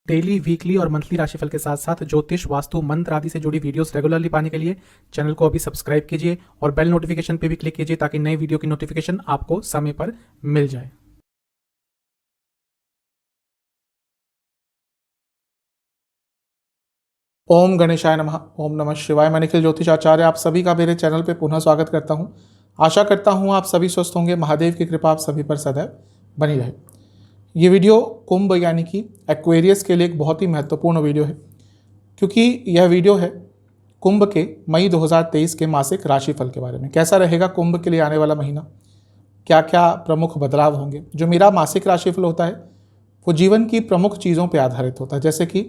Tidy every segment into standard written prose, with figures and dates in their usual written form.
Daily, weekly और monthly राशिफल के साथ साथ ज्योतिष, वास्तु, मंत्र आदि से जुड़ी वीडियोस रेगुलरली पाने के लिए चैनल को अभी सब्सक्राइब कीजिए और बेल नोटिफिकेशन पे भी क्लिक कीजिए ताकि नई वीडियो की नोटिफिकेशन आपको समय पर मिल जाए। ओम गणेशाय नमः। ओम नमः शिवाय। मैं निखिल ज्योतिष आचार्य आप सभी का मेरे चैनल पे पुनः स्वागत करता हूं। आशा करता हूं आप सभी स्वस्थ होंगे। महादेव की कृपा आप सभी पर सदैव बनी रहे। ये वीडियो कुंभ यानी कि एक्वेरियस के लिए एक बहुत ही महत्वपूर्ण वीडियो है, क्योंकि यह वीडियो है कुंभ के मई 2023 के मासिक राशिफल के बारे में। कैसा रहेगा कुंभ के लिए आने वाला महीना, क्या क्या प्रमुख बदलाव होंगे। जो मेरा मासिक राशिफल होता है वो जीवन की प्रमुख चीज़ों पर आधारित होता है, जैसे कि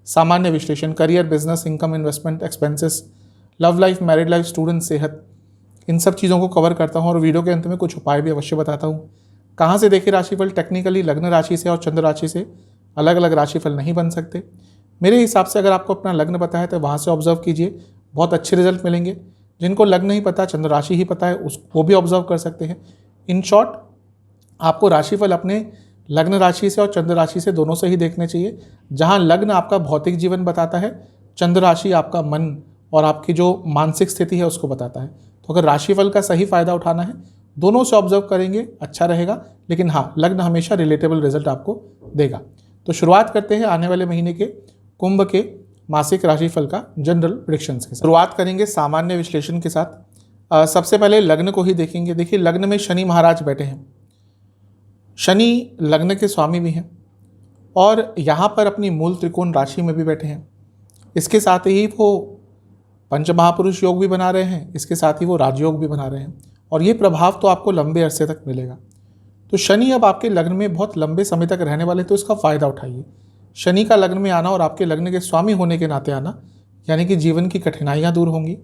सामान्य विश्लेषण, career, business, income, investment, expenses, love life, married life, student, सेहत, इन सब चीज़ों को कवर करता हूँ। और वीडियो के अंत में कुछ उपाय भी अवश्य बताता हूँ। कहाँ से देखिए राशिफल, टेक्निकली लग्न राशि से और चंद्र राशि से अलग अलग राशिफल नहीं बन सकते। मेरे हिसाब से अगर आपको अपना लग्न पता है तो वहाँ से ऑब्जर्व कीजिए, बहुत अच्छे रिजल्ट मिलेंगे। जिनको लग्न नहीं पता, चंद्र राशि ही पता है, वो भी ऑब्जर्व कर सकते हैं। इन शॉर्ट, आपको राशिफल अपने लग्न राशि से और चंद्र राशि से दोनों से ही देखने चाहिए। जहां लग्न आपका भौतिक जीवन बताता है, चंद्र राशि आपका मन और आपकी जो मानसिक स्थिति है उसको बताता है। तो अगर राशिफल का सही फायदा उठाना है, दोनों से ऑब्जर्व करेंगे, अच्छा रहेगा। लेकिन हाँ, लग्न हमेशा रिलेटेबल रिजल्ट आपको देगा। तो शुरुआत करते हैं आने वाले महीने के कुंभ के मासिक राशिफल का जनरल प्रेडिक्शंस के साथ। शुरुआत करेंगे सामान्य विश्लेषण के साथ। सबसे पहले लग्न को ही देखेंगे। देखिए, लग्न में शनि महाराज बैठे हैं। शनि लग्न के स्वामी भी हैं और यहाँ पर अपनी मूल त्रिकोण राशि में भी बैठे हैं। इसके साथ ही वो पंच महापुरुष योग भी बना रहे हैं, इसके साथ ही वो राजयोग भी बना रहे हैं। और ये प्रभाव तो आपको लंबे अरसे तक मिलेगा। तो शनि अब आपके लग्न में बहुत लंबे समय तक रहने वाले, तो इसका फ़ायदा उठाइए। शनि का लग्न में आना और आपके लग्न के स्वामी होने के नाते आना, यानी कि जीवन की कठिनाइयाँ दूर होंगी,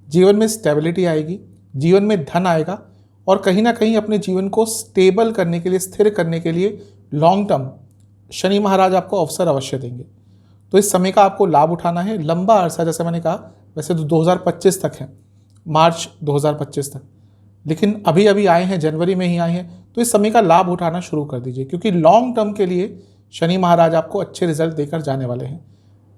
जीवन में स्टेबिलिटी आएगी, जीवन में धन आएगा और कहीं ना कहीं अपने जीवन को स्टेबल करने के लिए, स्थिर करने के लिए लॉन्ग टर्म शनि महाराज आपको अवसर अवश्य देंगे। तो इस समय का आपको लाभ उठाना है। लंबा अरसा, जैसे मैंने कहा, वैसे तो 2025 तक है, मार्च 2025 तक, लेकिन अभी अभी आए हैं, जनवरी में ही आए हैं। तो इस समय का लाभ उठाना शुरू कर दीजिए, क्योंकि लॉन्ग टर्म के लिए शनि महाराज आपको अच्छे रिजल्ट देकर जाने वाले हैं।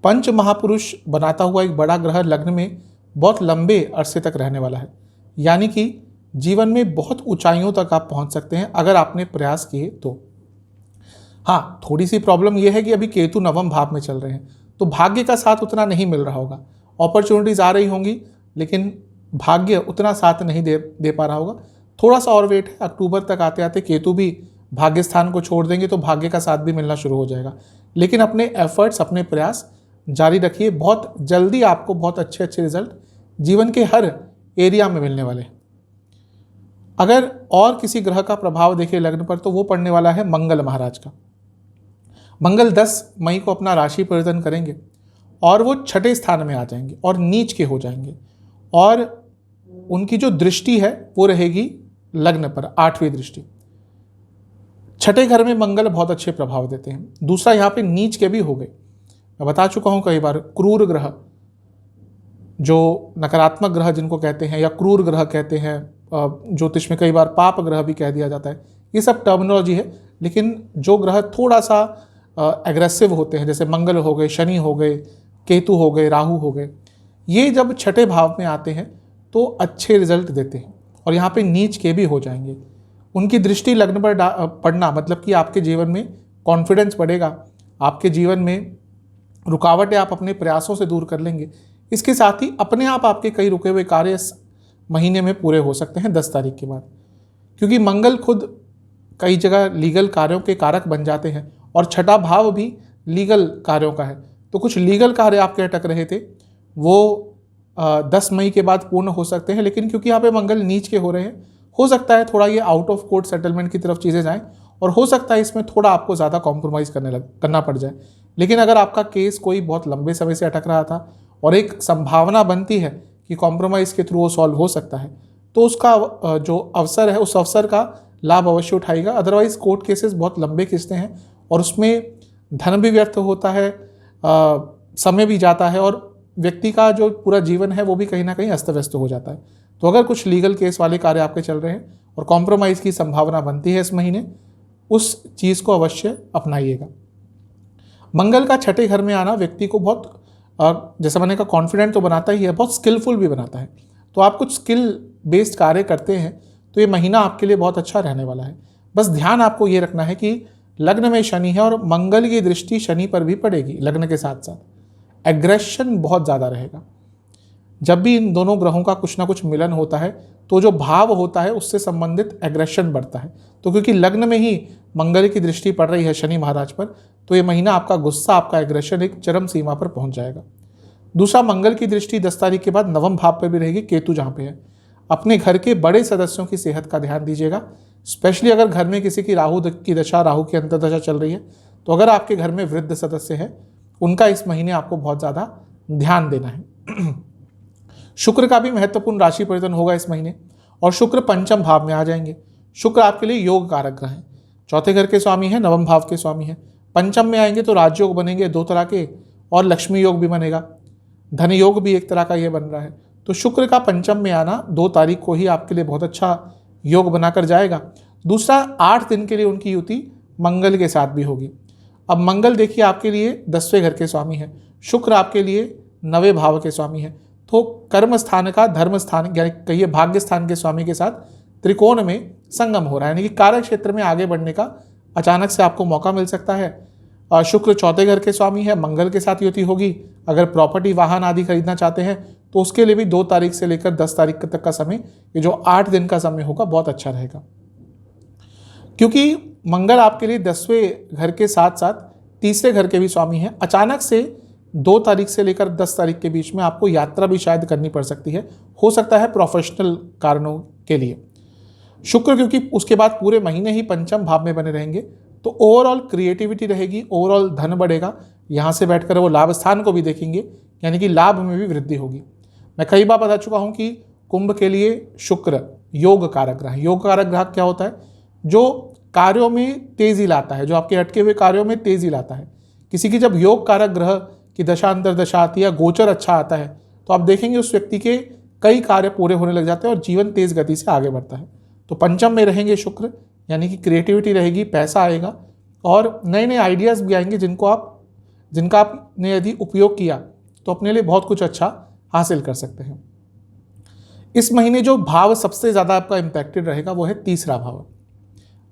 पंच महापुरुष बनाता हुआ एक बड़ा ग्रह लग्न में बहुत लंबे अरसे तक रहने वाला है, यानी कि जीवन में बहुत ऊंचाइयों तक आप पहुंच सकते हैं अगर आपने प्रयास किए तो। हाँ, थोड़ी सी प्रॉब्लम यह है कि अभी केतु नवम भाव में चल रहे हैं, तो भाग्य का साथ उतना नहीं मिल रहा होगा। अपॉर्चुनिटीज आ रही होंगी, लेकिन भाग्य उतना साथ नहीं दे पा रहा होगा। थोड़ा सा और वेट है, अक्टूबर तक आते आते केतु भी भाग्य स्थान को छोड़ देंगे, तो भाग्य का साथ भी मिलना शुरू हो जाएगा। लेकिन अपने एफर्ट्स, अपने प्रयास जारी रखिए। बहुत जल्दी आपको बहुत अच्छे अच्छे रिजल्ट जीवन के हर एरिया में मिलने वाले हैं। अगर और किसी ग्रह का प्रभाव देखिए लग्न पर, तो वो पड़ने वाला है मंगल महाराज का। मंगल 10 मई को अपना राशि परिवर्तन करेंगे और वो छठे स्थान में आ जाएंगे और नीच के हो जाएंगे। और उनकी जो दृष्टि है वो रहेगी लग्न पर, 8वीं दृष्टि। छठे घर में मंगल बहुत अच्छे प्रभाव देते हैं। दूसरा, यहाँ पे नीच के भी हो गए। मैं बता चुका हूँ कई बार, क्रूर ग्रह, जो नकारात्मक ग्रह जिनको कहते हैं, या क्रूर ग्रह कहते हैं, ज्योतिष में कई बार पाप ग्रह भी कह दिया जाता है, ये सब टर्मिनोलॉजी है। लेकिन जो ग्रह थोड़ा सा एग्रेसिव होते हैं, जैसे मंगल हो गए, शनि हो गए, केतु हो गए, राहु हो गए, ये जब छठे भाव में आते हैं तो अच्छे रिजल्ट देते हैं और यहाँ पे नीच के भी हो जाएंगे। उनकी दृष्टि लग्न पर पड़ना मतलब कि आपके जीवन में कॉन्फिडेंस बढ़ेगा, आपके जीवन में रुकावटें आप अपने प्रयासों से दूर कर लेंगे। इसके साथ ही अपने आप आपके कई रुके हुए कार्य महीने में पूरे हो सकते हैं 10 तारीख के बाद, क्योंकि मंगल खुद कई जगह लीगल कार्यों के कारक बन जाते हैं और छठा भाव भी लीगल कार्यों का है। तो कुछ लीगल कार्य आपके अटक रहे थे वो 10 मई के बाद पूर्ण हो सकते हैं। लेकिन क्योंकि यहाँ पे मंगल नीच के हो रहे हैं, हो सकता है थोड़ा ये आउट ऑफ कोर्ट सेटलमेंट की तरफ चीज़ें जाएं और हो सकता है इसमें थोड़ा आपको ज़्यादा कॉम्प्रोमाइज़ करना पड़ जाए। लेकिन अगर आपका केस कोई बहुत लंबे समय से अटक रहा था और एक संभावना बनती है कि कॉम्प्रोमाइज़ के थ्रू वो सॉल्व हो सकता है, तो उसका जो अवसर है उस अवसर का लाभ अवश्य उठाएगा। अदरवाइज कोर्ट केसेस बहुत लंबे खिंचते हैं और उसमें धन भी व्यर्थ होता है, समय भी जाता है और व्यक्ति का जो पूरा जीवन है वो भी कहीं ना कहीं अस्त व्यस्त हो जाता है। तो अगर कुछ लीगल केस वाले कार्य आपके चल रहे हैं और कॉम्प्रोमाइज़ की संभावना बनती है इस महीने, उस चीज़ को अवश्य अपनाइएगा। मंगल का छठे घर में आना व्यक्ति को बहुत जैसा मैंने कहा कॉन्फिडेंट तो बनाता ही है, बहुत स्किलफुल भी बनाता है। तो आप कुछ स्किल बेस्ड कार्य करते हैं तो ये महीना आपके लिए बहुत अच्छा रहने वाला है। बस ध्यान आपको ये रखना है कि लग्न में शनि है और मंगल की दृष्टि शनि पर भी पड़ेगी। लग्न के साथ साथ एग्रेशन बहुत ज़्यादा रहेगा। जब भी इन दोनों ग्रहों का कुछ ना कुछ मिलन होता है तो जो भाव होता है उससे संबंधित एग्रेशन बढ़ता है। तो क्योंकि लग्न में ही मंगल की दृष्टि पड़ रही है शनि महाराज पर, तो ये महीना आपका गुस्सा, आपका एग्रेशन एक चरम सीमा पर पहुंच जाएगा। दूसरा, मंगल की दृष्टि 10 तारीख के बाद नवम भाव पर भी रहेगी, केतु जहाँ पे है। अपने घर के बड़े सदस्यों की सेहत का ध्यान दीजिएगा, स्पेशली अगर घर में किसी की राहु की दशा, राहु की अंतर्दशा चल रही है, तो अगर आपके घर में वृद्ध सदस्य है उनका इस महीने आपको बहुत ज़्यादा ध्यान देना है। शुक्र का भी महत्वपूर्ण राशि परिवर्तन होगा इस महीने और शुक्र पंचम भाव में आ जाएंगे। शुक्र आपके लिए योग कारक ग्रह है, चौथे घर के स्वामी है, नवम भाव के स्वामी है। पंचम में आएंगे तो राजयोग बनेंगे 2 तरह के और लक्ष्मी योग भी बनेगा, धन योग भी एक तरह का ये बन रहा है। तो शुक्र का पंचम में आना 2 तारीख को ही आपके लिए बहुत अच्छा योग बनाकर जाएगा। दूसरा, 8 दिन के लिए उनकी युति मंगल के साथ भी होगी। अब मंगल देखिए आपके लिए 10वें घर के स्वामी है, शुक्र आपके लिए 9वें भाव के स्वामी है। तो कर्म स्थान का धर्म स्थान यानी कहिए भाग्य स्थान के स्वामी के साथ त्रिकोण में संगम हो रहा है, यानी कि कार्य क्षेत्र में आगे बढ़ने का अचानक से आपको मौका मिल सकता है। शुक्र चौथे घर के स्वामी है, मंगल के साथ युति होगी। अगर प्रॉपर्टी वाहन आदि खरीदना चाहते हैं तो उसके लिए भी 2 तारीख से लेकर 10 तारीख तक का समय, ये जो 8 दिन का समय होगा बहुत अच्छा रहेगा। क्योंकि मंगल आपके लिए 10वें घर के साथ साथ तीसरे घर के भी स्वामी है, अचानक से 2 तारीख से लेकर 10 तारीख के बीच में आपको यात्रा भी शायद करनी पड़ सकती है, हो सकता है प्रोफेशनल कारणों के लिए। शुक्र क्योंकि उसके बाद पूरे महीने ही पंचम भाव में बने रहेंगे तो ओवरऑल क्रिएटिविटी रहेगी, ओवरऑल धन बढ़ेगा। यहाँ से बैठकर वो लाभ स्थान को भी देखेंगे, यानी कि लाभ में भी वृद्धि होगी। मैं कई बार बता चुका हूँ कि कुंभ के लिए शुक्र योग कारक ग्रह। योग कारक ग्रह क्या होता है? जो कार्यों में तेजी लाता है, जो आपके अटके हुए कार्यों में तेजी लाता है। किसी की जब योग कारक ग्रह की दशा अंतर्दशा आती है, गोचर अच्छा आता है, तो आप देखेंगे उस व्यक्ति के कई कार्य पूरे होने लग जाते हैं और जीवन तेज गति से आगे बढ़ता है। तो पंचम में रहेंगे शुक्र, यानी कि क्रिएटिविटी रहेगी, पैसा आएगा और नए नए आइडियाज़ भी आएंगे जिनका आपने यदि उपयोग किया तो अपने लिए बहुत कुछ अच्छा हासिल कर सकते हैं। इस महीने जो भाव सबसे ज़्यादा आपका इम्पैक्टेड रहेगा वो है तीसरा भाव।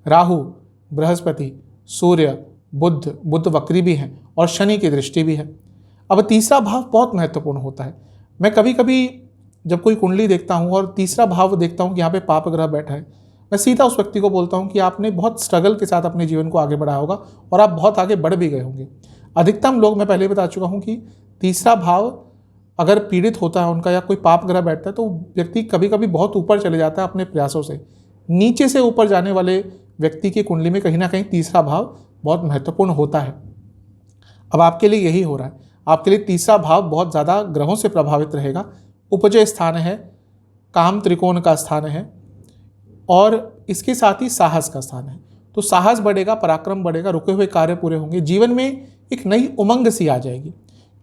राहु, बृहस्पति, सूर्य, बुध वक्री भी हैं और शनि की दृष्टि भी है। अब तीसरा भाव बहुत महत्वपूर्ण होता है। मैं कभी कभी जब कोई कुंडली देखता हूँ और तीसरा भाव देखता हूँ कि यहाँ पे पाप ग्रह बैठा है, मैं सीधा उस व्यक्ति को बोलता हूँ कि आपने बहुत स्ट्रगल के साथ अपने जीवन को आगे बढ़ाया होगा और आप बहुत आगे बढ़ भी गए होंगे। अधिकतम लोग, मैं पहले बता चुका हूँ कि तीसरा भाव अगर पीड़ित होता है उनका या कोई पाप ग्रह बैठता है तो व्यक्ति कभी कभी बहुत ऊपर चले जाता है अपने प्रयासों से। नीचे से ऊपर जाने वाले व्यक्ति की कुंडली में कहीं ना कहीं तीसरा भाव बहुत महत्वपूर्ण होता है। अब आपके लिए यही हो रहा है, आपके लिए तीसरा भाव बहुत ज़्यादा ग्रहों से प्रभावित रहेगा। उपजय स्थान है, काम त्रिकोण का स्थान है और इसके साथ ही साहस का स्थान है। तो साहस बढ़ेगा, पराक्रम बढ़ेगा, रुके हुए कार्य पूरे होंगे, जीवन में एक नई उमंग सी आ जाएगी।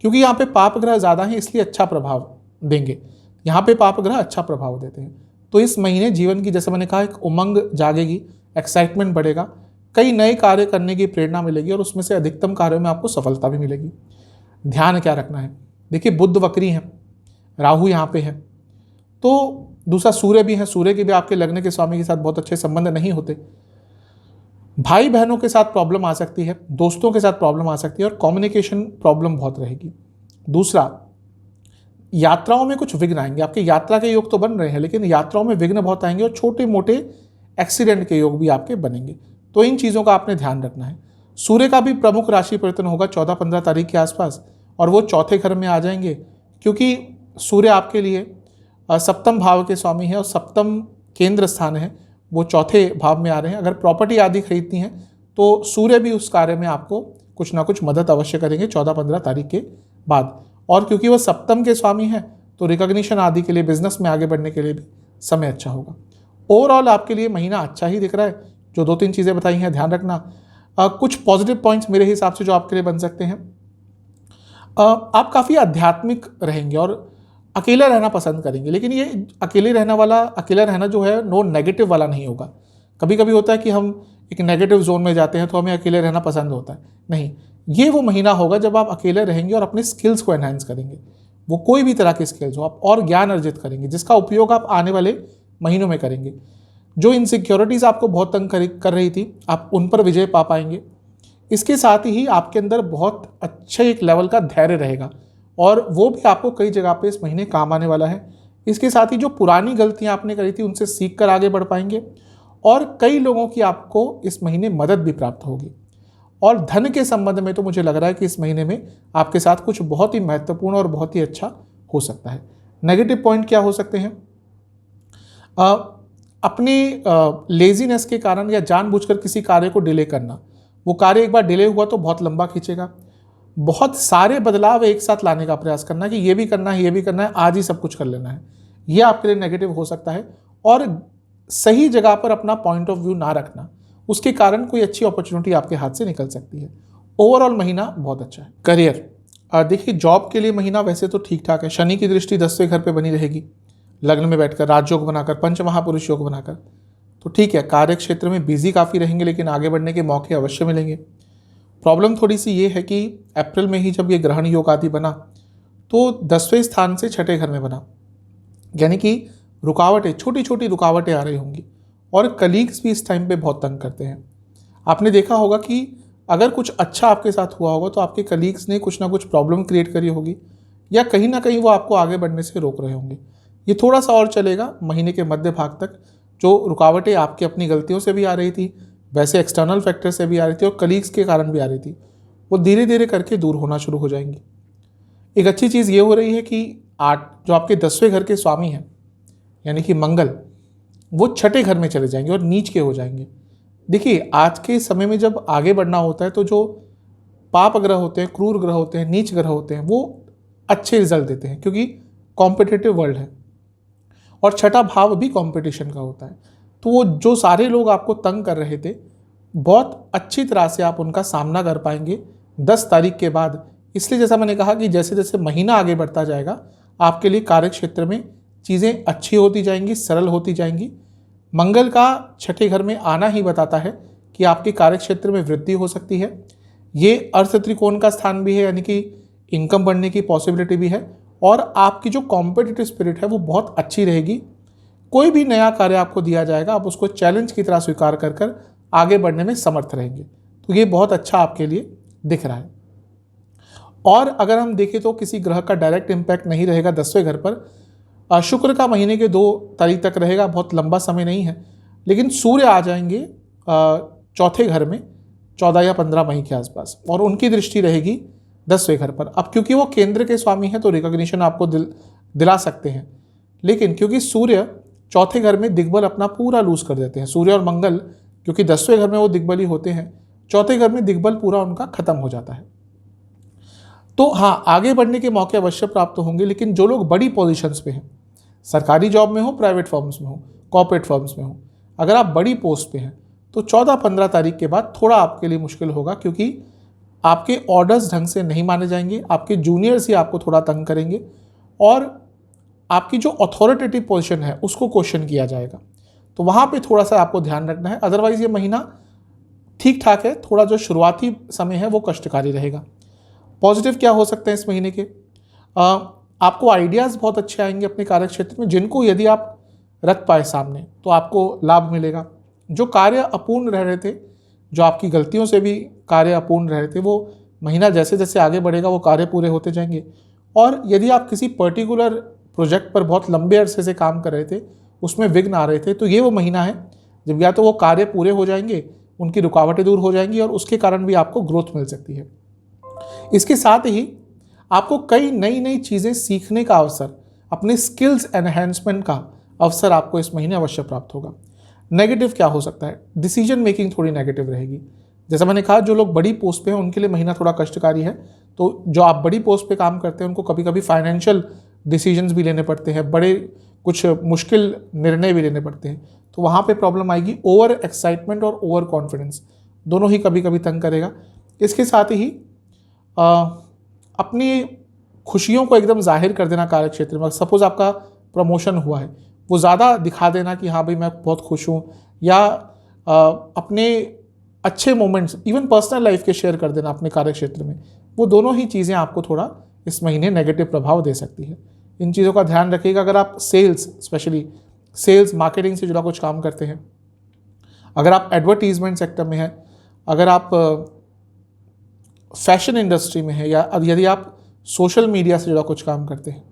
क्योंकि यहाँ पे पाप ग्रह ज़्यादा हैं इसलिए अच्छा प्रभाव देंगे, यहाँ पे पाप ग्रह अच्छा प्रभाव देते हैं। तो इस महीने जीवन की, जैसे मैंने कहा, एक उमंग जागेगी, एक्साइटमेंट बढ़ेगा, कई नए कार्य करने की प्रेरणा मिलेगी और उसमें से अधिकतम कार्यों में आपको सफलता भी मिलेगी। ध्यान क्या रखना है? देखिए, बुध वक्री हैं, राहु यहाँ पे है, तो दूसरा सूर्य भी है। सूर्य के भी आपके लग्न के स्वामी के साथ बहुत अच्छे संबंध नहीं होते। भाई बहनों के साथ प्रॉब्लम आ सकती है, दोस्तों के साथ प्रॉब्लम आ सकती है और कम्युनिकेशन प्रॉब्लम बहुत रहेगी। दूसरा, यात्राओं में कुछ विघ्न आएंगे। आपके यात्रा के योग तो बन रहे हैं लेकिन यात्राओं में विघ्न बहुत आएंगे और छोटे मोटे एक्सीडेंट के योग भी आपके बनेंगे। तो इन चीज़ों का आपने ध्यान रखना है। सूर्य का भी प्रमुख राशि परिवर्तन होगा 14-15 तारीख के आसपास और वो चौथे घर में आ जाएंगे, क्योंकि सूर्य आपके लिए सप्तम भाव के स्वामी है और सप्तम केंद्र स्थान है, वो चौथे भाव में आ रहे हैं। अगर प्रॉपर्टी आदि खरीदती हैं तो सूर्य भी उस कार्य में आपको कुछ ना कुछ मदद अवश्य करेंगे 14-15 तारीख के बाद। और क्योंकि वो सप्तम के स्वामी हैं तो रिकॉग्निशन आदि के लिए, बिजनेस में आगे बढ़ने के लिए भी समय अच्छा होगा। ओवरऑल आपके लिए महीना अच्छा ही दिख रहा है। जो 2-3 चीज़ें बताई हैं ध्यान रखना। कुछ पॉजिटिव पॉइंट्स मेरे हिसाब से जो आपके लिए बन सकते हैं, आप काफ़ी आध्यात्मिक रहेंगे और अकेला रहना पसंद करेंगे। लेकिन ये अकेला रहना जो है नो नेगेटिव वाला नहीं होगा। कभी कभी होता है कि हम एक नेगेटिव जोन में जाते हैं तो हमें अकेले रहना पसंद होता है। नहीं, ये वो महीना होगा जब आप अकेले रहेंगे और अपने स्किल्स को एनहांस करेंगे। वो कोई भी तरह के स्किल्स हो, आप और ज्ञान अर्जित करेंगे जिसका उपयोग आप आने वाले महीनों में करेंगे। जो इनसिक्योरिटीज़ आपको बहुत तंग कर रही थी, आप उन पर विजय पा पाएंगे। इसके साथ ही आपके अंदर बहुत अच्छे एक लेवल का धैर्य रहेगा और वो भी आपको कई जगह पे इस महीने काम आने वाला है। इसके साथ ही जो पुरानी गलतियां आपने करी थी उनसे सीख कर आगे बढ़ पाएंगे और कई लोगों की आपको इस महीने मदद भी प्राप्त होगी। और धन के संबंध में तो मुझे लग रहा है कि इस महीने में आपके साथ कुछ बहुत ही महत्वपूर्ण और बहुत ही अच्छा हो सकता है। नेगेटिव पॉइंट क्या हो सकते हैं? अपनी लेजीनेस के कारण या जानबूझकर किसी कार्य को डिले करना। वो कार्य एक बार डिले हुआ तो बहुत लंबा खींचेगा। बहुत सारे बदलाव एक साथ लाने का प्रयास करना कि ये भी करना है, ये भी करना है, आज ही सब कुछ कर लेना है, ये आपके लिए नेगेटिव हो सकता है। और सही जगह पर अपना पॉइंट ऑफ व्यू ना रखना, उसके कारण कोई अच्छी अपॉर्चुनिटी आपके हाथ से निकल सकती है। ओवरऑल महीना बहुत अच्छा है। करियर, देखिए जॉब के लिए महीना वैसे तो ठीक ठाक है। शनि की दृष्टि 10वें घर पे बनी रहेगी, लग्न में बैठकर, राजयोग बनाकर, पंच महापुरुष योग बनाकर, तो ठीक है। कार्य क्षेत्र में बिजी काफ़ी रहेंगे लेकिन आगे बढ़ने के मौके अवश्य मिलेंगे। प्रॉब्लम थोड़ी सी ये है कि अप्रैल में ही जब ये ग्रहण योग आदि बना तो 10वें स्थान से 6ठे घर में बना, यानी कि रुकावटें, छोटी छोटी रुकावटें आ रही होंगी। और कलीग्स भी इस टाइम पे बहुत तंग करते हैं। आपने देखा होगा कि अगर कुछ अच्छा आपके साथ हुआ होगा तो आपके कलीग्स ने कुछ ना कुछ प्रॉब्लम क्रिएट करी होगी या कहीं ना कहीं वो आपको आगे बढ़ने से रोक रहे होंगे। ये थोड़ा सा और चलेगा महीने के मध्य भाग तक। जो रुकावटें आपकी अपनी गलतियों से भी आ रही थी, वैसे एक्सटर्नल फैक्टर से भी आ रही थी और कलीग्स के कारण भी आ रही थी, वो धीरे धीरे करके दूर होना शुरू हो जाएंगी। एक अच्छी चीज़ ये हो रही है कि जो आपके 10वें घर के स्वामी हैं यानी कि मंगल, वो 6ठे घर में चले जाएंगे और नीच के हो जाएंगे। देखिए आज के समय में जब आगे बढ़ना होता है तो जो पाप ग्रह होते हैं, क्रूर ग्रह होते हैं, नीच ग्रह होते हैं, वो अच्छे रिजल्ट देते हैं क्योंकि कॉम्पिटिटिव वर्ल्ड है और 6ठा भाव भी कंपटीशन का होता है। तो वो जो सारे लोग आपको तंग कर रहे थे, बहुत अच्छी तरह से आप उनका सामना कर पाएंगे 10 तारीख के बाद। इसलिए जैसा मैंने कहा कि जैसे जैसे महीना आगे बढ़ता जाएगा आपके लिए कार्य क्षेत्र में चीज़ें अच्छी होती जाएंगी, सरल होती जाएंगी। मंगल का 6ठे घर में आना ही बताता है कि आपके कार्य क्षेत्र में वृद्धि हो सकती है। ये अर्थ त्रिकोण का स्थान भी है, यानी कि इनकम बढ़ने की पॉसिबिलिटी भी है और आपकी जो कॉम्पिटिटिव स्पिरिट है वो बहुत अच्छी रहेगी। कोई भी नया कार्य आपको दिया जाएगा, आप उसको चैलेंज की तरह स्वीकार कर कर आगे बढ़ने में समर्थ रहेंगे। तो ये बहुत अच्छा आपके लिए दिख रहा है। और अगर हम देखें तो किसी ग्रह का डायरेक्ट इम्पैक्ट नहीं रहेगा 10वें घर पर। शुक्र का महीने के 2 तारीख तक रहेगा, बहुत लंबा समय नहीं है, लेकिन सूर्य आ जाएंगे 4थे घर में 14 या 15 मई के आसपास और उनकी दृष्टि रहेगी 10वें घर पर। अब क्योंकि वो केंद्र के स्वामी हैं तो रिकॉग्निशन आपको दिला सकते हैं, लेकिन क्योंकि सूर्य 4थे घर में दिग्बल अपना पूरा लूज कर देते हैं, सूर्य और मंगल क्योंकि 10वें घर में वो दिग्बली होते हैं, 4थे घर में दिग्बल पूरा उनका खत्म हो जाता है। तो हाँ, आगे बढ़ने के मौके अवश्य प्राप्त होंगे, लेकिन जो लोग बड़ी पोजीशंस पे हैं, सरकारी जॉब में हो, प्राइवेट फर्म्स में हो, कॉर्पोरेट फर्म्स में हो, अगर आप बड़ी पोस्ट पे हैं तो 14-15 तारीख के बाद थोड़ा आपके लिए मुश्किल होगा क्योंकि आपके ऑर्डर्स ढंग से नहीं माने जाएंगे, आपके जूनियर्स ही आपको थोड़ा तंग करेंगे और आपकी जो अथॉरिटेटिव पोजीशन है उसको क्वेश्चन किया जाएगा। तो वहाँ पे थोड़ा सा आपको ध्यान रखना है। अदरवाइज ये महीना ठीक ठाक है, थोड़ा जो शुरुआती समय है वो कष्टकारी रहेगा। पॉजिटिव क्या हो सकते हैं इस महीने के? आपको आइडियाज़ बहुत अच्छे आएंगे अपने कार्य क्षेत्र में, जिनको यदि आप रख पाए सामने तो आपको लाभ मिलेगा। जो कार्य अपूर्ण रह रहे थे, जो आपकी गलतियों से भी कार्य अपूर्ण रह रहे थे, वो महीना जैसे जैसे आगे बढ़ेगा वो कार्य पूरे होते जाएंगे। और यदि आप किसी पर्टिकुलर प्रोजेक्ट पर बहुत लंबे अरसे से काम कर रहे थे, उसमें विघ्न आ रहे थे, तो ये वो महीना है जब या तो वो कार्य पूरे हो जाएंगे, उनकी रुकावटें दूर हो जाएंगी और उसके कारण भी आपको ग्रोथ मिल सकती है। इसके साथ ही आपको कई नई नई चीज़ें सीखने का अवसर, अपने स्किल्स एनहेंसमेंट का अवसर आपको इस महीने अवश्य प्राप्त होगा। नेगेटिव क्या हो सकता है? डिसीजन मेकिंग थोड़ी नेगेटिव रहेगी। जैसा मैंने कहा, जो लोग बड़ी पोस्ट पे हैं उनके लिए महीना थोड़ा कष्टकारी है। तो जो आप बड़ी पोस्ट पे काम करते हैं उनको कभी कभी फाइनेंशियल डिसीजंस भी लेने पड़ते हैं, बड़े कुछ मुश्किल निर्णय भी लेने पड़ते हैं, तो वहाँ पे प्रॉब्लम आएगी। ओवर एक्साइटमेंट और ओवर कॉन्फिडेंस दोनों ही कभी कभी तंग करेगा। इसके साथ ही अपनी खुशियों को एकदम जाहिर कर देना कार्य क्षेत्र में। सपोज आपका प्रमोशन हुआ है, वो ज़्यादा दिखा देना कि हाँ भाई मैं बहुत खुश हूँ, या अपने अच्छे मोमेंट्स, इवन पर्सनल लाइफ के शेयर कर देना अपने कार्य क्षेत्र में, वो दोनों ही चीज़ें आपको थोड़ा इस महीने नेगेटिव प्रभाव दे सकती है। इन चीज़ों का ध्यान रखिएगा। अगर आप सेल्स, स्पेशली सेल्स मार्केटिंग से जुड़ा कुछ काम करते हैं, अगर आप एडवर्टीजमेंट सेक्टर में हैं, अगर आप फैशन इंडस्ट्री में हैं, या यदि आप सोशल मीडिया से जुड़ा कुछ काम करते हैं,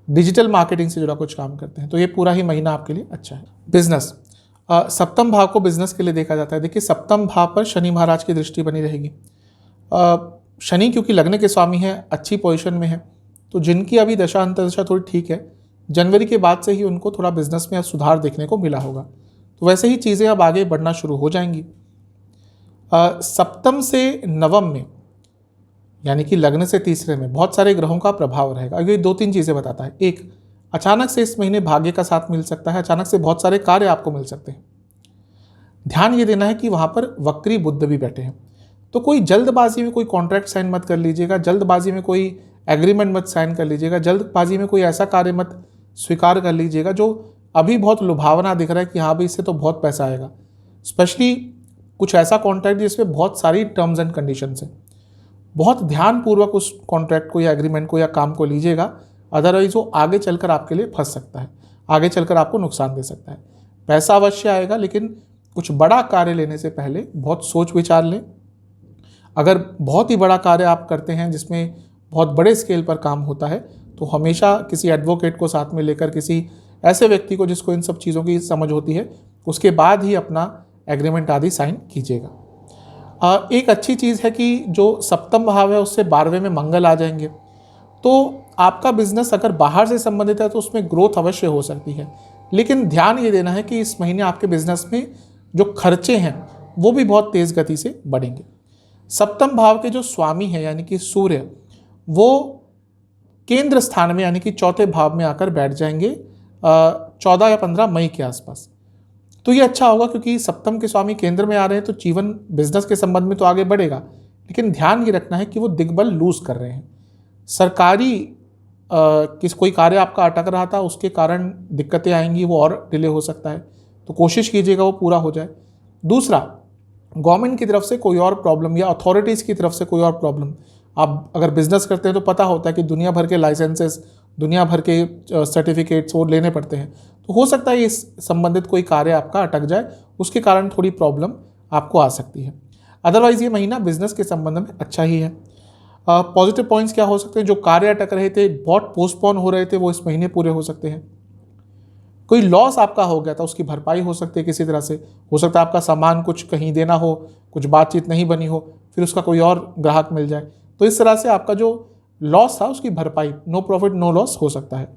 डिजिटल मार्केटिंग से जुड़ा कुछ काम करते हैं, तो ये पूरा ही महीना आपके लिए अच्छा है। बिजनेस, सप्तम भाव को बिजनेस के लिए देखा जाता है। देखिए, सप्तम भाव पर शनि महाराज की दृष्टि बनी रहेगी। शनि क्योंकि लग्न के स्वामी है, अच्छी पोजीशन में है, तो जिनकी अभी दशा अंतर्दशा थोड़ी ठीक है, जनवरी के बाद से ही उनको थोड़ा बिजनेस में सुधार देखने को मिला होगा। तो वैसे ही चीज़ें अब आगे बढ़ना शुरू हो जाएंगी। सप्तम से नवम में, यानी कि लग्न से तीसरे में बहुत सारे ग्रहों का प्रभाव रहेगा। ये 2-3 चीज़ें बताता है। एक, अचानक से इस महीने भाग्य का साथ मिल सकता है, अचानक से बहुत सारे कार्य आपको मिल सकते हैं। ध्यान ये देना है कि वहाँ पर वक्री बुध भी बैठे हैं, तो कोई जल्दबाजी में कोई कॉन्ट्रैक्ट साइन मत कर लीजिएगा, जल्दबाजी में कोई एग्रीमेंट मत साइन कर लीजिएगा, जल्दबाजी में कोई ऐसा कार्य मत स्वीकार कर लीजिएगा जो अभी बहुत लुभावना दिख रहा है कि हाँ भाई इससे तो बहुत पैसा आएगा। स्पेशली कुछ ऐसा कॉन्ट्रैक्ट जिसमें बहुत सारी टर्म्स एंड कंडीशंस हैं, बहुत ध्यानपूर्वक उस कॉन्ट्रैक्ट को या एग्रीमेंट को या काम को लीजिएगा, अदरवाइज वो आगे चलकर आपके लिए फंस सकता है, आगे चलकर आपको नुकसान दे सकता है। पैसा अवश्य आएगा, लेकिन कुछ बड़ा कार्य लेने से पहले बहुत सोच विचार लें। अगर बहुत ही बड़ा कार्य आप करते हैं जिसमें बहुत बड़े स्केल पर काम होता है, तो हमेशा किसी एडवोकेट को साथ में लेकर, किसी ऐसे व्यक्ति को जिसको इन सब चीज़ों की समझ होती है, उसके बाद ही अपना एग्रीमेंट आदि साइन कीजिएगा। एक अच्छी चीज़ है कि जो सप्तम भाव है उससे 12वें में मंगल आ जाएंगे, तो आपका बिजनेस अगर बाहर से संबंधित है तो उसमें ग्रोथ अवश्य हो सकती है। लेकिन ध्यान ये देना है कि इस महीने आपके बिजनेस में जो खर्चे हैं वो भी बहुत तेज़ गति से बढ़ेंगे। सप्तम भाव के जो स्वामी हैं यानी कि सूर्य, वो केंद्र स्थान में यानी कि चौथे भाव में आकर बैठ जाएंगे 14 या 15 मई के आसपास। तो ये अच्छा होगा क्योंकि सप्तम के स्वामी केंद्र में आ रहे हैं, तो जीवन बिजनेस के संबंध में तो आगे बढ़ेगा, लेकिन ध्यान ये रखना है कि वो दिग्बल लूज कर रहे हैं। सरकारी कोई कार्य आपका अटक रहा था, उसके कारण दिक्कतें आएंगी, वो और डिले हो सकता है, तो कोशिश कीजिएगा वो पूरा हो जाए। दूसरा, गवर्नमेंट की तरफ से कोई और प्रॉब्लम या अथॉरिटीज़ की तरफ से कोई और प्रॉब्लम, आप अगर बिजनेस करते हैं तो पता होता है कि दुनिया भर के लाइसेंसेस, दुनिया भर के सर्टिफिकेट्स वो लेने पड़ते हैं, तो हो सकता है इस संबंधित कोई कार्य आपका अटक जाए, उसके कारण थोड़ी प्रॉब्लम आपको आ सकती है। अदरवाइज़ ये महीना बिजनेस के संबंध में अच्छा ही है। पॉजिटिव पॉइंट्स क्या हो सकते हैं? जो कार्य अटक रहे थे, बहुत पोस्टपोन हो रहे थे, वो इस महीने पूरे हो सकते हैं। कोई लॉस आपका हो गया था, उसकी भरपाई हो सकती है किसी तरह से। हो सकता है आपका सामान कुछ कहीं देना हो, कुछ बातचीत नहीं बनी हो, फिर उसका कोई और ग्राहक मिल जाए, तो इस तरह से आपका जो लॉस था उसकी भरपाई, नो प्रॉफिट नो लॉस हो सकता है।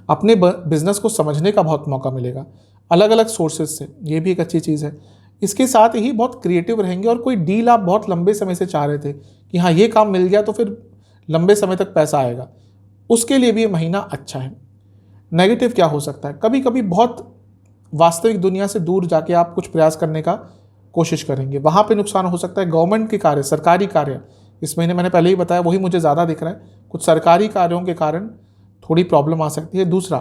अपने बिजनेस को समझने का बहुत मौका मिलेगा अलग अलग सोर्सेज से, ये भी एक अच्छी चीज़ है। इसके साथ ही बहुत क्रिएटिव रहेंगे, और कोई डील आप बहुत लंबे समय से चाह रहे थे कि हाँ ये काम मिल गया तो फिर लंबे समय तक पैसा आएगा, उसके लिए भी ये महीना अच्छा है। नेगेटिव क्या हो सकता है? कभी कभी बहुत वास्तविक दुनिया से दूर जाके आप कुछ प्रयास करने का कोशिश करेंगे, वहाँ पे नुकसान हो सकता है। गवर्नमेंट के कार्य, सरकारी कार्य इस महीने मैंने पहले ही बताया, वही मुझे ज़्यादा दिख रहा है। कुछ सरकारी कार्यों के कारण थोड़ी प्रॉब्लम आ सकती है। दूसरा,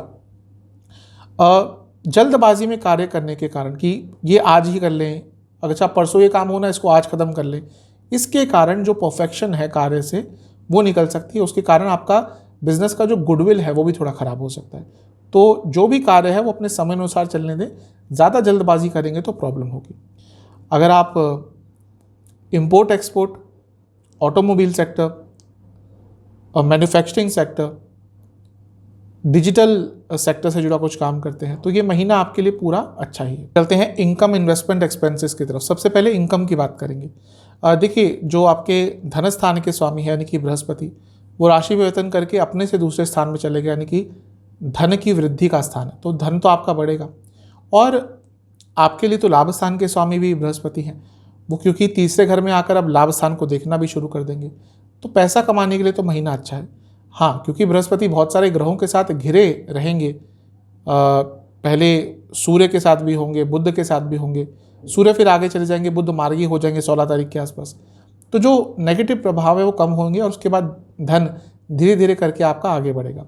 जल्दबाजी में कार्य करने के कारण कि ये आज ही कर लें, अच्छा परसों ये काम होना इसको आज ख़त्म कर लें, इसके कारण जो परफेक्शन है कार्य से वो निकल सकती है। उसके कारण आपका बिजनेस का जो गुडविल है वो भी थोड़ा ख़राब हो सकता है। तो जो भी कार्य है वो अपने समय अनुसार चलने दें, ज़्यादा जल्दबाजी करेंगे तो प्रॉब्लम होगी। अगर आप import export, automobile sector, manufacturing sector, digital sector से जुड़ा कुछ काम करते हैं, तो ये महीना आपके लिए पूरा अच्छा ही है। चलते हैं इनकम, इन्वेस्टमेंट, एक्सपेंसेस की तरफ। सबसे पहले इनकम की बात करेंगे। देखिए, जो आपके धन स्थान के स्वामी है यानी कि बृहस्पति, वो राशि परिवर्तन करके अपने से दूसरे स्थान में चले गए, यानी कि धन की वृद्धि का स्थान है, तो धन तो आपका बढ़ेगा। और आपके लिए तो लाभ स्थान के स्वामी भी बृहस्पति हैं, वो क्योंकि तीसरे घर में आकर अब लाभ स्थान को देखना भी शुरू कर देंगे, तो पैसा कमाने के लिए तो महीना अच्छा है। हाँ, क्योंकि बृहस्पति बहुत सारे ग्रहों के साथ घिरे रहेंगे, पहले सूर्य के साथ भी होंगे, बुध के साथ भी होंगे, सूर्य फिर आगे चले जाएंगे, बुध मार्गी हो जाएंगे 16 तारीख के आसपास, तो जो नेगेटिव प्रभाव है वो कम होंगे, और उसके बाद धन धीरे धीरे करके आपका आगे बढ़ेगा।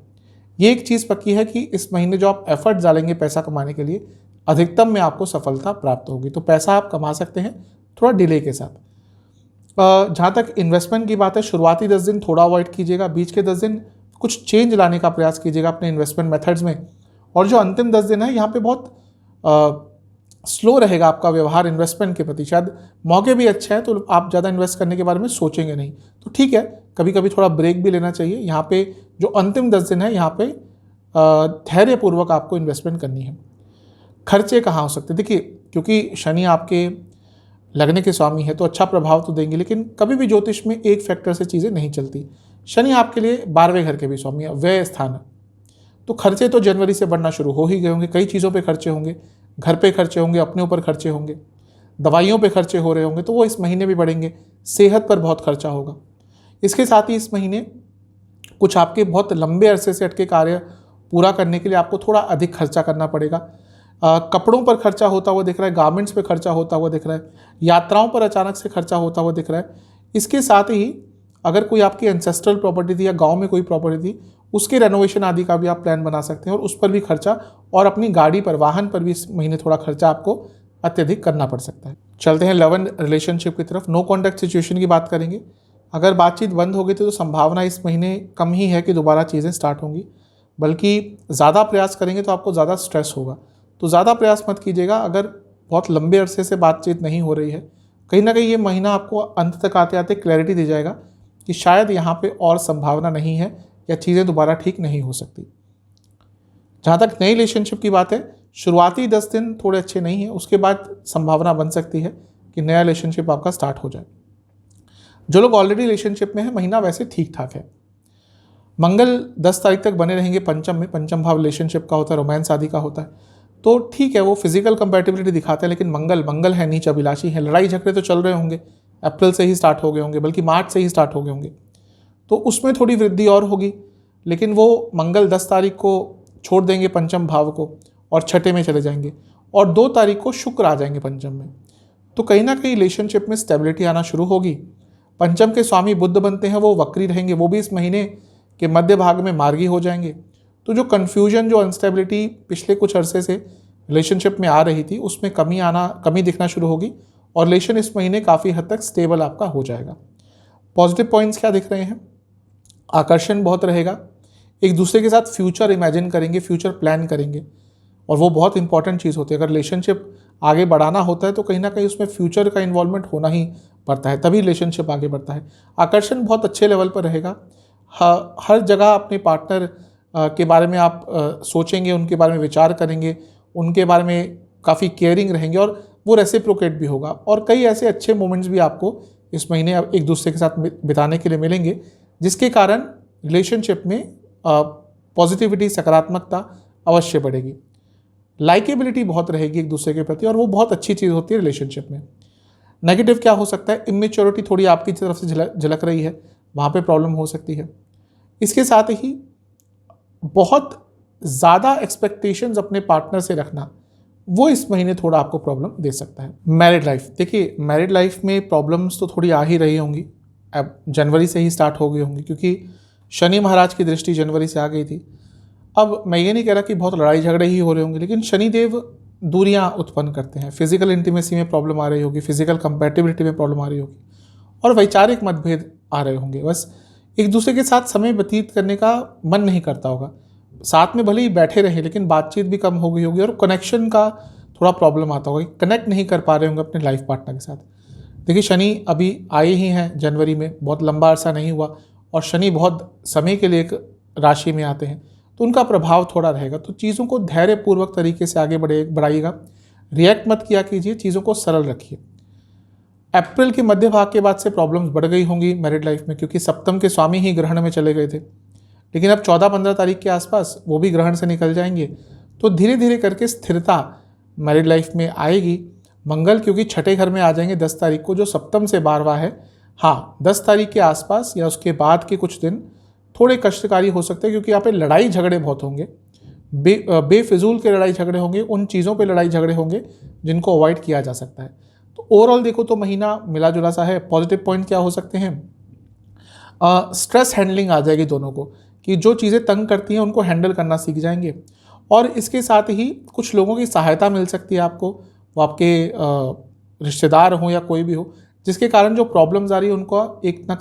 ये एक चीज़ पक्की है कि इस महीने जो आप एफर्ट डालेंगे पैसा कमाने के लिए, अधिकतम में आपको सफलता प्राप्त होगी। तो पैसा आप कमा सकते हैं, थोड़ा डिले के साथ। जहाँ तक इन्वेस्टमेंट की बात है, शुरुआती 10 दिन थोड़ा अवॉइड कीजिएगा, बीच के 10 दिन कुछ चेंज लाने का प्रयास कीजिएगा अपने इन्वेस्टमेंट मेथड्स में, और जो अंतिम 10 दिन है यहाँ पे बहुत स्लो रहेगा आपका व्यवहार इन्वेस्टमेंट के प्रति। शायद मौके भी अच्छे हैं तो आप ज़्यादा इन्वेस्ट करने के बारे में सोचेंगे नहीं, तो ठीक है, कभी कभी थोड़ा ब्रेक भी लेना चाहिए। यहाँ पे जो अंतिम 10 दिन है यहाँ पे धैर्यपूर्वक आपको इन्वेस्टमेंट करनी है। खर्चे कहाँ हो सकते हैं, देखिए क्योंकि शनि आपके लगने के स्वामी है तो अच्छा प्रभाव तो देंगे, लेकिन कभी भी ज्योतिष में एक फैक्टर से चीज़ें नहीं चलती। शनि आपके लिए 12वें घर के भी स्वामी है, व्यय स्थान है, तो खर्चे तो जनवरी से बढ़ना शुरू हो ही गए होंगे। कई चीज़ों पे खर्चे होंगे, घर पे खर्चे होंगे, अपने ऊपर खर्चे होंगे, दवाइयों पे खर्चे हो रहे होंगे, तो वो इस महीने भी बढ़ेंगे। सेहत पर बहुत खर्चा होगा। इसके साथ ही इस महीने कुछ आपके बहुत लंबे अरसे से अटके कार्य पूरा करने के लिए आपको थोड़ा अधिक खर्चा करना पड़ेगा। कपड़ों पर खर्चा होता हुआ दिख रहा है, गारमेंट्स पे खर्चा होता हुआ दिख रहा है, यात्राओं पर अचानक से खर्चा होता हुआ दिख रहा है। इसके साथ ही अगर कोई आपकी एंसेस्ट्रल प्रॉपर्टी थी या गांव में कोई प्रॉपर्टी थी, उसके रेनोवेशन आदि का भी आप प्लान बना सकते हैं, और उस पर भी खर्चा, और अपनी गाड़ी पर, वाहन पर भी इस महीने थोड़ा खर्चा आपको अत्यधिक करना पड़ सकता है। चलते हैं लव एंड रिलेशनशिप की तरफ। नो कॉन्टैक्ट सिचुएशन की बात करेंगे। अगर बातचीत बंद हो गई तो संभावना इस महीने कम ही है कि दोबारा चीज़ें स्टार्ट होंगी, बल्कि ज़्यादा प्रयास करेंगे तो आपको ज़्यादा स्ट्रेस होगा, तो ज़्यादा प्रयास मत कीजिएगा। अगर बहुत लंबे अरसे से बातचीत नहीं हो रही है, कहीं ना कहीं ये महीना आपको अंत तक आते आते क्लैरिटी दे जाएगा कि शायद यहाँ पे और संभावना नहीं है या चीज़ें दोबारा ठीक नहीं हो सकती। जहाँ तक नई रिलेशनशिप की बात है, शुरुआती 10 दिन थोड़े अच्छे नहीं हैं, उसके बाद संभावना बन सकती है कि नया रिलेशनशिप आपका स्टार्ट हो जाए। जो लोग ऑलरेडी रिलेशनशिप में है, महीना वैसे ठीक ठाक है। मंगल 10 तारीख तक बने रहेंगे पंचम में। पंचम भाव रिलेशनशिप का होता है, रोमांस आदि का होता है, तो ठीक है, वो फिजिकल कंपैटिबिलिटी दिखाते हैं, लेकिन मंगल है, नीच अभिलाषी है। लड़ाई झगड़े तो चल रहे होंगे, अप्रैल से ही स्टार्ट हो गए होंगे, बल्कि मार्च से ही स्टार्ट हो गए होंगे, तो उसमें थोड़ी वृद्धि और होगी। लेकिन वो मंगल 10 तारीख को छोड़ देंगे पंचम भाव को और छठे में चले जाएंगे, और 2 तारीख को शुक्र आ जाएंगे पंचम में, तो कहीं ना कहीं रिलेशनशिप में स्टेबिलिटी आना शुरू होगी। पंचम के स्वामी बुध बनते हैं, वो वक्री रहेंगे, वो भी इस महीने के मध्य भाग में मार्गी हो जाएंगे। तो जो कन्फ्यूजन, जो अनस्टेबिलिटी पिछले कुछ अरसे से रिलेशनशिप में आ रही थी, उसमें कमी दिखना शुरू होगी, और रिलेशन इस महीने काफ़ी हद तक स्टेबल आपका हो जाएगा। पॉजिटिव पॉइंट्स क्या दिख रहे हैं? आकर्षण बहुत रहेगा, एक दूसरे के साथ फ्यूचर इमेजिन करेंगे, फ्यूचर प्लान करेंगे, और वो बहुत इंपॉर्टेंट चीज़ होती है। अगर रिलेशनशिप आगे बढ़ाना होता है तो कहीं ना कहीं उसमें फ्यूचर का इन्वॉल्वमेंट होना ही पड़ता है, तभी रिलेशनशिप आगे बढ़ता है। आकर्षण बहुत अच्छे लेवल पर रहेगा। हर जगह अपने पार्टनर के बारे में आप सोचेंगे, उनके बारे में विचार करेंगे, उनके बारे में काफ़ी केयरिंग रहेंगे, और वो रेसिप्रोकेट भी होगा। और कई ऐसे अच्छे मोमेंट्स भी आपको इस महीने एक दूसरे के साथ बिताने के लिए मिलेंगे, जिसके कारण रिलेशनशिप में पॉजिटिविटी, सकारात्मकता अवश्य बढ़ेगी। लाइकेबिलिटी बहुत रहेगी एक दूसरे के प्रति, और वो बहुत अच्छी चीज़ होती है रिलेशनशिप में। नेगेटिव क्या हो सकता है? इमेच्योरिटी थोड़ी आपकी तरफ से झलक रही है, वहाँ पे प्रॉब्लम हो सकती है। इसके साथ ही बहुत ज़्यादा एक्सपेक्टेशंस अपने पार्टनर से रखना, वो इस महीने थोड़ा आपको प्रॉब्लम दे सकता है। मैरिड लाइफ, देखिए मैरिड लाइफ में प्रॉब्लम्स तो थोड़ी आ ही रही होंगी, अब जनवरी से ही स्टार्ट हो गई होंगी, क्योंकि शनि महाराज की दृष्टि जनवरी से आ गई थी। अब मैं ये नहीं कह रहा कि बहुत लड़ाई झगड़े ही हो रहे होंगे, लेकिन शनिदेव दूरियां उत्पन्न करते हैं। फिजिकल इंटीमेसी में प्रॉब्लम आ रही होगी, फिजिकल कंपैटिबिलिटी में प्रॉब्लम आ रही होगी, और वैचारिक मतभेद आ रहे होंगे। बस एक दूसरे के साथ समय व्यतीत करने का मन नहीं करता होगा, साथ में भले ही बैठे रहे लेकिन बातचीत भी कम हो गई होगी, और कनेक्शन का थोड़ा प्रॉब्लम आता होगा, कनेक्ट नहीं कर पा रहे होंगे अपने लाइफ पार्टनर के साथ। देखिए शनि अभी आए ही हैं जनवरी में, बहुत लंबा अरसा नहीं हुआ, और शनि बहुत समय के लिए एक राशि में आते हैं, तो उनका प्रभाव थोड़ा रहेगा। तो चीज़ों को धैर्यपूर्वक तरीके से आगे बढ़ाइएगा, रिएक्ट मत किया कीजिए, चीज़ों को सरल रखिए। अप्रैल के मध्य भाग के बाद से प्रॉब्लम्स बढ़ गई होंगी मैरिड लाइफ में, क्योंकि सप्तम के स्वामी ही ग्रहण में चले गए थे, लेकिन अब 14-15 तारीख के आसपास वो भी ग्रहण से निकल जाएंगे, तो धीरे धीरे करके स्थिरता मैरिड लाइफ में आएगी। मंगल क्योंकि छठे घर में आ जाएंगे 10 तारीख को, जो सप्तम से 12वां है। हाँ, 10 तारीख के आसपास या उसके बाद के कुछ दिन थोड़े कष्टकारी हो सकते हैं, क्योंकि यहाँ पे लड़ाई झगड़े बहुत होंगे, बेफिजूल के लड़ाई झगड़े होंगे, उन चीज़ों पे लड़ाई झगड़े होंगे जिनको अवॉइड किया जा सकता है। तो ओवरऑल देखो तो महीना मिला जुला सा है। पॉजिटिव पॉइंट क्या हो सकते हैं? स्ट्रेस हैंडलिंग आ जाएगी दोनों को, कि जो चीज़ें तंग करती हैं उनको हैंडल करना सीख जाएंगे, और इसके साथ ही कुछ लोगों की सहायता मिल सकती है आपको, वो आपके रिश्तेदार हों या कोई भी हो, जिसके कारण जो प्रॉब्लम्स आ रही है उनको एक ना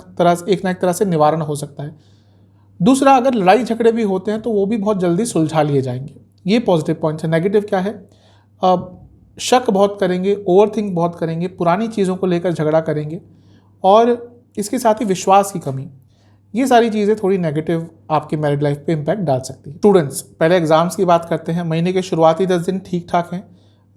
एक तरह से निवारण हो सकता है। दूसरा, अगर लड़ाई झगड़े भी होते हैं तो वो भी बहुत जल्दी सुलझा लिए जाएंगे। ये पॉजिटिव पॉइंट्स है। नेगेटिव क्या है? शक बहुत करेंगे, ओवरथिंक बहुत करेंगे, पुरानी चीज़ों को लेकर झगड़ा करेंगे और इसके साथ ही विश्वास की कमी। ये सारी चीज़ें थोड़ी नेगेटिव आपकी मैरिड लाइफ पे इम्पैक्ट डाल सकती है। स्टूडेंट्स, पहले एग्जाम्स की बात करते हैं। महीने के शुरुआती 10 दिन ठीक ठाक हैं।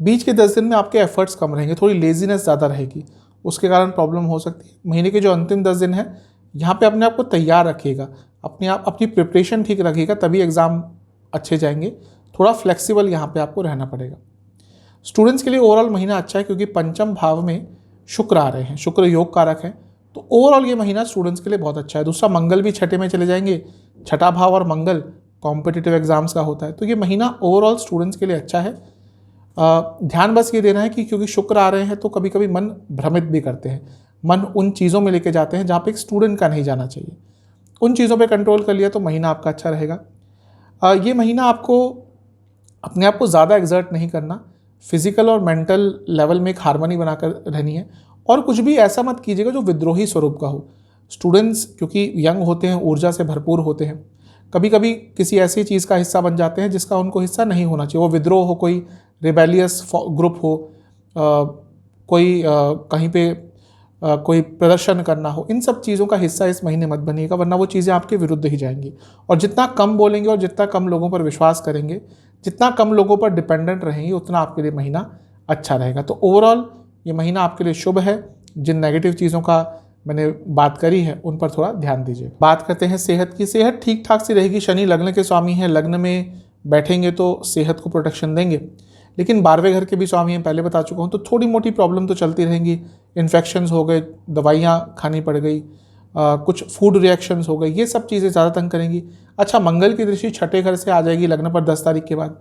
बीच के 10 दिन में आपके एफर्ट्स कम रहेंगे, थोड़ी लेजीनेस ज़्यादा रहेगी, उसके कारण प्रॉब्लम हो सकती है। महीने के जो अंतिम 10 दिन हैं, यहाँ पे अपने आप को तैयार रखिएगा, अपनी प्रिपरेशन ठीक रखिएगा, तभी एग्ज़ाम अच्छे जाएंगे। थोड़ा फ्लेक्सिबल यहाँ पे आपको रहना पड़ेगा। स्टूडेंट्स के लिए ओवरऑल महीना अच्छा है क्योंकि पंचम भाव में शुक्र आ रहे हैं, शुक्र योग कारक है, तो ओवरऑल ये महीना स्टूडेंट्स के लिए बहुत अच्छा है। दूसरा, मंगल भी छठे में चले जाएंगे। छठा भाव और मंगल कॉम्पिटिटिव एग्जाम्स का होता है, तो ये महीना ओवरऑल स्टूडेंट्स के लिए अच्छा है। ध्यान बस ये देना है कि क्योंकि शुक्र आ रहे हैं तो कभी कभी मन भ्रमित भी करते हैं, मन उन चीज़ों में लेके जाते हैं जहाँ पे एक स्टूडेंट का नहीं जाना चाहिए। उन चीज़ों पे कंट्रोल कर लिया तो महीना आपका अच्छा रहेगा। ये महीना आपको अपने आप को ज़्यादा एग्जर्ट नहीं करना, फिजिकल और मेंटल लेवल में एक हार्मनी बनाकर रहनी है और कुछ भी ऐसा मत कीजिएगा जो विद्रोही स्वरूप का हो। स्टूडेंट्स क्योंकि यंग होते हैं, ऊर्जा से भरपूर होते हैं, कभी कभी किसी ऐसी चीज़ का हिस्सा बन जाते हैं जिसका उनको हिस्सा नहीं होना चाहिए। वो विद्रोह हो, कोई रिबेलियस ग्रुप हो, कोई कहीं पे कोई प्रदर्शन करना हो, इन सब चीज़ों का हिस्सा इस महीने मत बनिएगा, वरना वो चीज़ें आपके विरुद्ध ही जाएंगी। और जितना कम बोलेंगे और जितना कम लोगों पर विश्वास करेंगे, जितना कम लोगों पर डिपेंडेंट रहेंगे, उतना आपके लिए महीना अच्छा रहेगा। तो ओवरऑल ये महीना आपके लिए शुभ है। जिन नेगेटिव चीज़ों का मैंने बात करी है उन पर थोड़ा ध्यान दीजिए। बात करते हैं सेहत की। सेहत ठीक ठाक सी रहेगी। शनि लग्न के स्वामी हैं, लग्न में बैठेंगे तो सेहत को प्रोटेक्शन देंगे, लेकिन 12वें घर के भी स्वामी हैं, पहले बता चुका हूँ, तो थोड़ी मोटी प्रॉब्लम तो चलती रहेंगी। इन्फेक्शंस हो गए, दवाइयाँ खानी पड़ गई, कुछ फूड रिएक्शंस हो गए, ये सब चीज़ें ज़्यादा तंग करेंगी। अच्छा, मंगल की दृष्टि छठे घर से आ जाएगी लग्न पर 10 तारीख के बाद,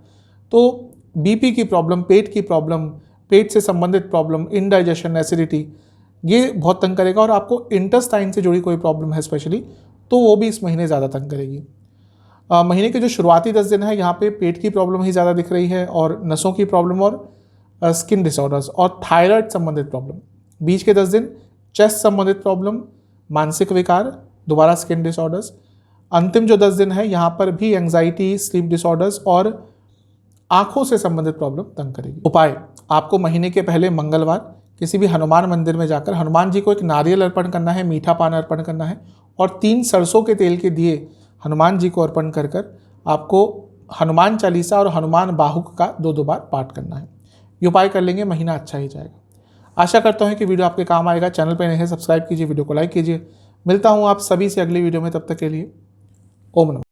तो बीपी की प्रॉब्लम, पेट की प्रॉब्लम, पेट से संबंधित प्रॉब्लम, इनडाइजेशन, एसिडिटी, ये बहुत तंग करेगा। और आपको इंटेस्टाइन से जुड़ी कोई प्रॉब्लम है स्पेशली, तो वो भी इस महीने ज़्यादा तंग करेगी। महीने के जो शुरुआती 10 दिन है, यहाँ पे पेट की प्रॉब्लम ही ज़्यादा दिख रही है और नसों की प्रॉब्लम और स्किन डिसऑर्डर्स और थायराइड संबंधित प्रॉब्लम। बीच के 10 दिन चेस्ट संबंधित प्रॉब्लम, मानसिक विकार, दोबारा स्किन डिसऑर्डर्स। अंतिम जो 10 दिन है, यहाँ पर भी एंग्जाइटी, स्लीप डिसऑर्डर्स और आँखों से संबंधित प्रॉब्लम तंग करेगी। उपाय, आपको महीने के पहले मंगलवार किसी भी हनुमान मंदिर में जाकर हनुमान जी को एक नारियल अर्पण करना है, मीठा पान अर्पण करना है और 3 सरसों के तेल के दिए हनुमान जी को अर्पण कर कर आपको हनुमान चालीसा और हनुमान बाहुक का 2-2 बार पाठ करना है। ये उपाय कर लेंगे, महीना अच्छा ही जाएगा। आशा करता हूँ कि वीडियो आपके काम आएगा। चैनल पर नए हैं, सब्सक्राइब कीजिए, वीडियो को लाइक कीजिए। मिलता हूँ आप सभी से अगली वीडियो में, तब तक के लिए ओम नमः।